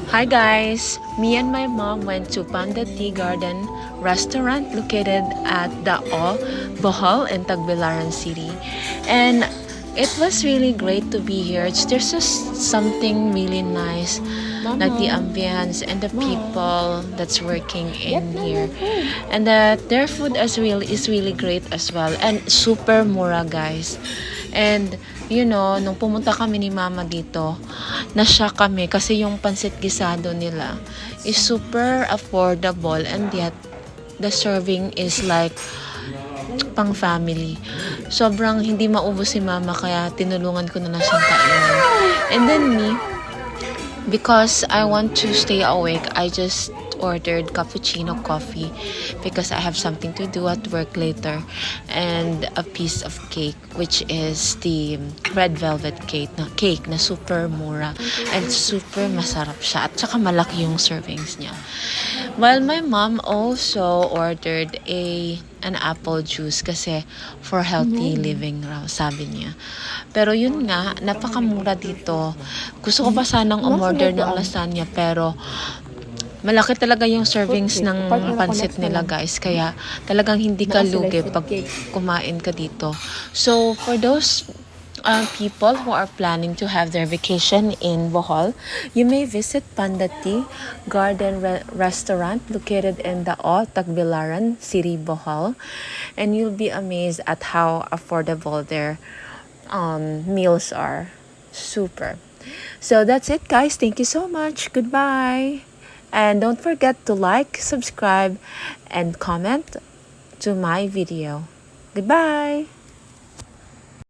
Hi guys! Me and my mom went to Panda Tea Garden restaurant located at Dao, Bohol in Tagbilaran City. And it was really great to be here. There's just something really nice, like the ambience and the people that's working in here. And that their food is really great as well. And super mura guys. And nung pumunta kami ni mama dito, na-shock kami kasi yung pansit gisado nila is super affordable and yet the serving is like pang family. Sobrang hindi maubos si mama kaya tinulungan ko na siyang kainin. And then me, because I want to stay awake, I just ordered cappuccino coffee because I have something to do at work later, and a piece of cake which is the red velvet cake na super mura and super masarap siya at saka malaki yung servings niya. While my mom also ordered an apple juice kasi for healthy living raw, sabi niya. Pero yun nga, napakamura dito. Gusto ko pa sanang umorder ng lasagna pero malaki talaga yung servings ng pansit nila guys. Kaya talagang hindi ka lugi pag kumain ka dito. So for those people who are planning to have their vacation in Bohol, you may visit Panda Tea Garden Restaurant located in Dao, Tagbilaran City, Bohol, and you'll be amazed at how affordable their meals are. Super. So that's it guys. Thank you so much. Goodbye. And don't forget to like, subscribe, and comment to my video. Goodbye.